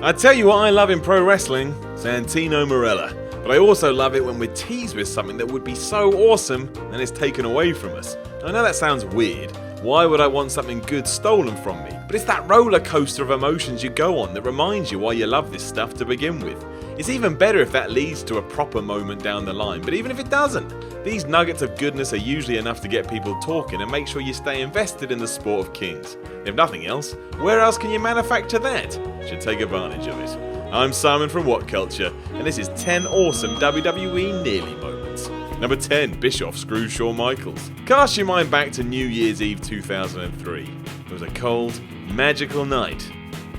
I tell you what I love in pro wrestling, Santino Marella. But I also love it when we're teased with something that would be so awesome and it's taken away from us. I know that sounds weird. Why would I want something good stolen from me? But it's that roller coaster of emotions you go on that reminds you why you love this stuff to begin with. It's even better if that leads to a proper moment down the line, but even if it doesn't, these nuggets of goodness are usually enough to get people talking and make sure you stay invested in the sport of kings. If nothing else, where else can you manufacture that? You should take advantage of it. I'm Simon from What Culture, and this is 10 awesome WWE nearly moments. Number 10, Bischoffs screws Shawn Michaels. Cast your mind back to New Year's Eve 2003. It was a cold, magical night.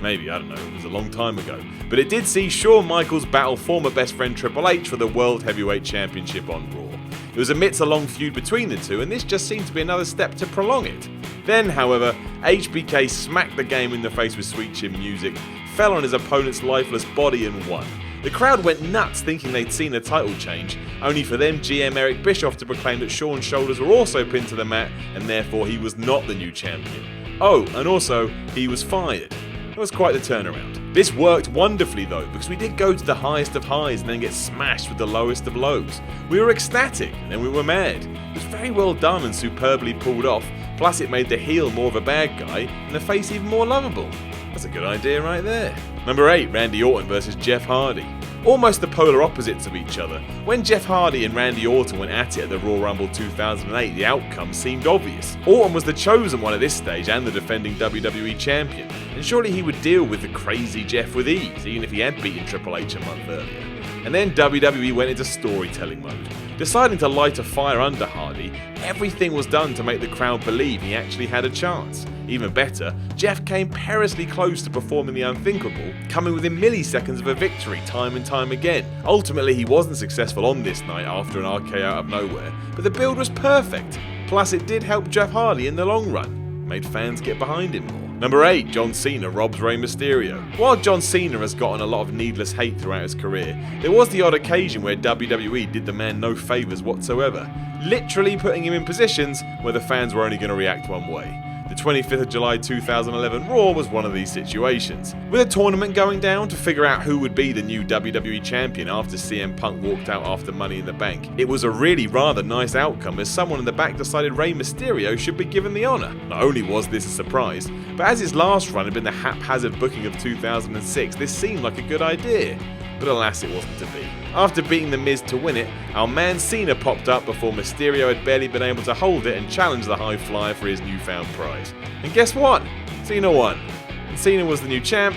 Maybe, I don't know, it was a long time ago. But it did see Shawn Michaels battle former best friend Triple H for the World Heavyweight Championship on Raw. It was amidst a long feud between the two, and this just seemed to be another step to prolong it. Then, however, HBK smacked the game in the face with sweet chin music, fell on his opponent's lifeless body and won. The crowd went nuts thinking they'd seen a title change, only for them GM Eric Bischoff to proclaim that Shawn's shoulders were also pinned to the mat and therefore he was not the new champion. Oh, and also, he was fired. It was quite the turnaround. This worked wonderfully though, because we did go to the highest of highs and then get smashed with the lowest of lows. We were ecstatic, and then we were mad. It was very well done and superbly pulled off, plus it made the heel more of a bad guy and the face even more lovable. That's a good idea right there. Number 8, Randy Orton versus Jeff Hardy. Almost the polar opposites of each other. When Jeff Hardy and Randy Orton went at it at the Royal Rumble 2008, the outcome seemed obvious. Orton was the chosen one at this stage and the defending WWE champion, and surely he would deal with the crazy Jeff with ease, even if he had beaten Triple H a month earlier. And then WWE went into storytelling mode. Deciding to light a fire under Hardy, everything was done to make the crowd believe he actually had a chance. Even better, Jeff came perilously close to performing the unthinkable, coming within milliseconds of a victory time and time again. Ultimately, he wasn't successful on this night after an RKO out of nowhere, but the build was perfect. Plus, it did help Jeff Hardy in the long run, made fans get behind him more. Number 8, John Cena robs Rey Mysterio. While John Cena has gotten a lot of needless hate throughout his career, there was the odd occasion where WWE did the man no favours whatsoever, literally putting him in positions where the fans were only going to react one way. The 25th of July 2011 Raw was one of these situations, with a tournament going down to figure out who would be the new WWE champion after CM Punk walked out after Money in the Bank. It was a really rather nice outcome as someone in the back decided Rey Mysterio should be given the honour. Not only was this a surprise, but as his last run had been the haphazard booking of 2006, this seemed like a good idea. But alas, it wasn't to be. After beating The Miz to win it, our man Cena popped up before Mysterio had barely been able to hold it and challenge the High Flyer for his newfound prize. And guess what? Cena won. And Cena was the new champ,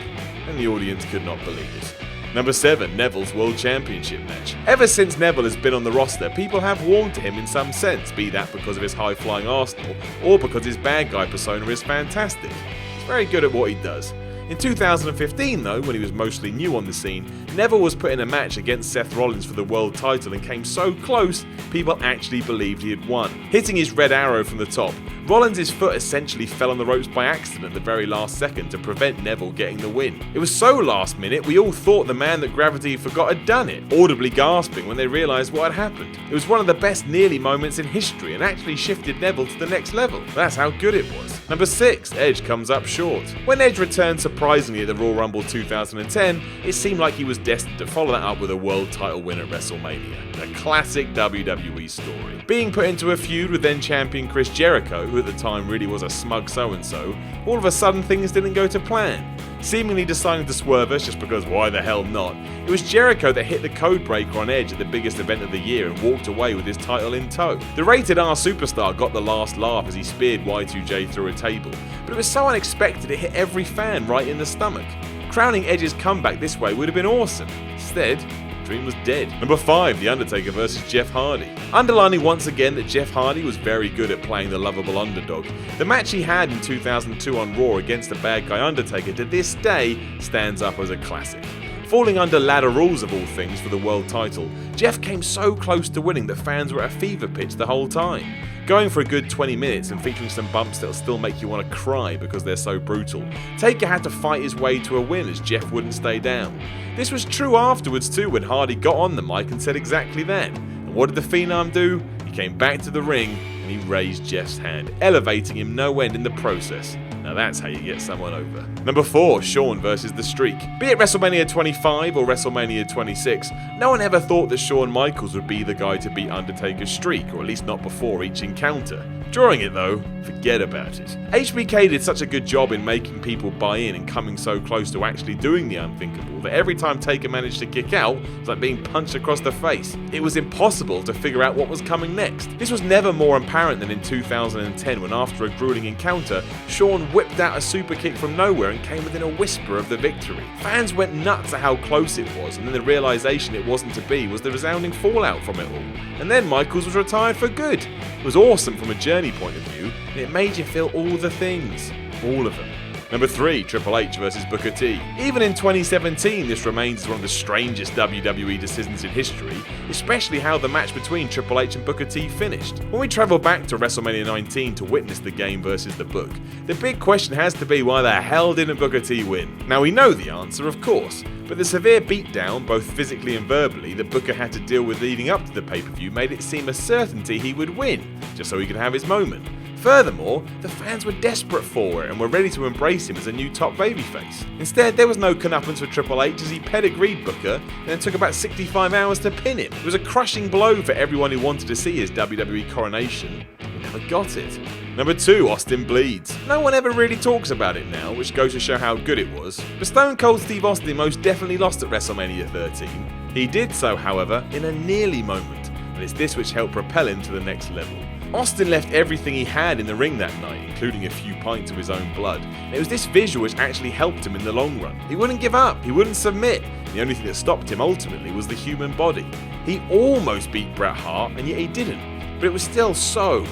and the audience could not believe it. Number 7, Neville's World Championship match. Ever since Neville has been on the roster, people have warmed to him in some sense, be that because of his high-flying arsenal, or because his bad guy persona is fantastic. He's very good at what he does. In 2015 though, when he was mostly new on the scene, Neville was put in a match against Seth Rollins for the world title and came so close, people actually believed he had won. Hitting his red arrow from the top, Rollins' foot essentially fell on the ropes by accident at the very last second to prevent Neville getting the win. It was so last minute, we all thought the man that gravity forgot had done it, audibly gasping when they realised what had happened. It was one of the best nearly moments in history and actually shifted Neville to the next level. That's how good it was. Number 6, Edge comes up short. When Edge returned surprisingly at the Royal Rumble 2010, it seemed like he was destined to follow that up with a world title win at WrestleMania. A classic WWE story. Being put into a feud with then champion Chris Jericho, who at the time really was a smug so-and-so, all of a sudden things didn't go to plan. Seemingly deciding to swerve us just because why the hell not, it was Jericho that hit the code breaker on Edge at the biggest event of the year and walked away with his title in tow. The rated R superstar got the last laugh as he speared Y2J through a table, but it was so unexpected it hit every fan right in the stomach. Crowning Edge's comeback this way would have been awesome. Instead, dream was dead. Number 5, The Undertaker versus Jeff Hardy. Underlining once again that Jeff Hardy was very good at playing the lovable underdog. The match he had in 2002 on Raw against the bad guy Undertaker to this day stands up as a classic. Falling under ladder rules of all things for the world title, Jeff came so close to winning that fans were at a fever pitch the whole time. Going for a good 20 minutes and featuring some bumps that'll still make you want to cry because they're so brutal, Taker had to fight his way to a win as Jeff wouldn't stay down. This was true afterwards too when Hardy got on the mic and said exactly that. And what did the Phenom do? He came back to the ring and he raised Jeff's hand, elevating him no end in the process. Now that's how you get someone over. Number 4, Shawn versus The Streak. Be it WrestleMania 25 or WrestleMania 26, no one ever thought that Shawn Michaels would be the guy to beat Undertaker's streak, or at least not before each encounter. During it though, forget about it. HBK did such a good job in making people buy in and coming so close to actually doing the unthinkable that every time Taker managed to kick out, it was like being punched across the face. It was impossible to figure out what was coming next. This was never more apparent than in 2010 when after a grueling encounter, Shawn whipped out a super kick from nowhere and came within a whisper of the victory. Fans went nuts at how close it was, and then the realization it wasn't to be was the resounding fallout from it all. And then Michaels was retired for good. It was awesome from a journey point of view, and it made you feel all the things. All of them. Number 3, Triple H versus Booker T. Even in 2017, this remains one of the strangest WWE decisions in history, especially how the match between Triple H and Booker T finished. When we travel back to WrestleMania 19 to witness the game versus the book, the big question has to be why the hell didn't Booker T win? Now we know the answer, of course, but the severe beatdown, both physically and verbally, that Booker had to deal with leading up to the pay-per-view made it seem a certainty he would win, just so he could have his moment. Furthermore, the fans were desperate for it and were ready to embrace him as a new top babyface. Instead, there was no comeuppance for Triple H as he pedigreed Booker and it took about 65 hours to pin him. It was a crushing blow for everyone who wanted to see his WWE coronation. He never got it. Number 2, Austin bleeds. No one ever really talks about it now, which goes to show how good it was. But Stone Cold Steve Austin most definitely lost at WrestleMania 13. He did so, however, in a nearly moment, and it's this which helped propel him to the next level. Austin left everything he had in the ring that night, including a few pints of his own blood. And it was this visual which actually helped him in the long run. He wouldn't give up, he wouldn't submit. The only thing that stopped him ultimately was the human body. He almost beat Bret Hart, and yet he didn't. But it was still so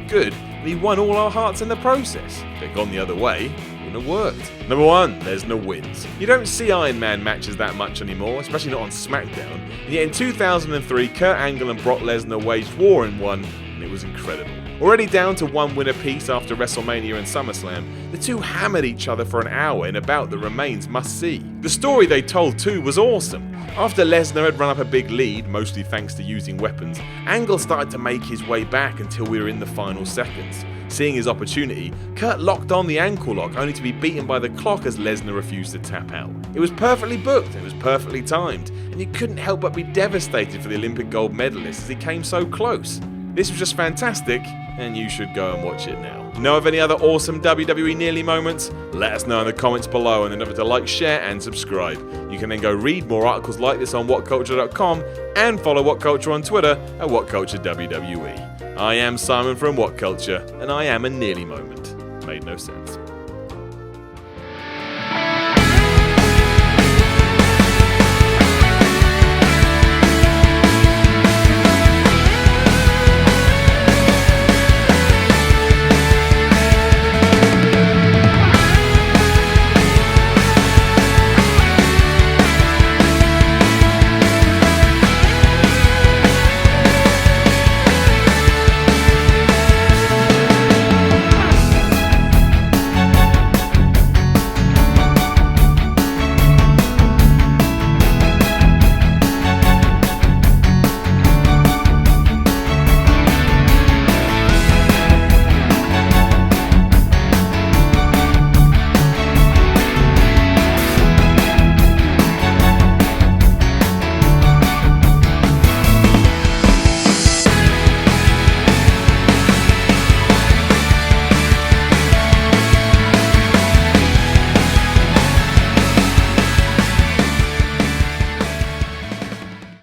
good, and he won all our hearts in the process. If it had gone the other way, it wouldn't have worked. Number 1, Lesnar wins. You don't see Iron Man matches that much anymore, especially not on SmackDown. And yet in 2003, Kurt Angle and Brock Lesnar waged war in one, and it was incredible. Already down to 1 win apiece after WrestleMania and SummerSlam, the two hammered each other for an hour in a bout that remains must-see. The story they told too was awesome. After Lesnar had run up a big lead, mostly thanks to using weapons, Angle started to make his way back until we were in the final seconds. Seeing his opportunity, Kurt locked on the ankle lock only to be beaten by the clock as Lesnar refused to tap out. It was perfectly booked, it was perfectly timed, and you couldn't help but be devastated for the Olympic gold medalist as he came so close. This was just fantastic, and you should go and watch it now. Know of any other awesome WWE nearly moments? Let us know in the comments below, and remember to like, share and subscribe. You can then go read more articles like this on whatculture.com and follow What Culture on Twitter at WhatCultureWWE. I am Simon from What Culture, and I am a nearly moment. Made no sense.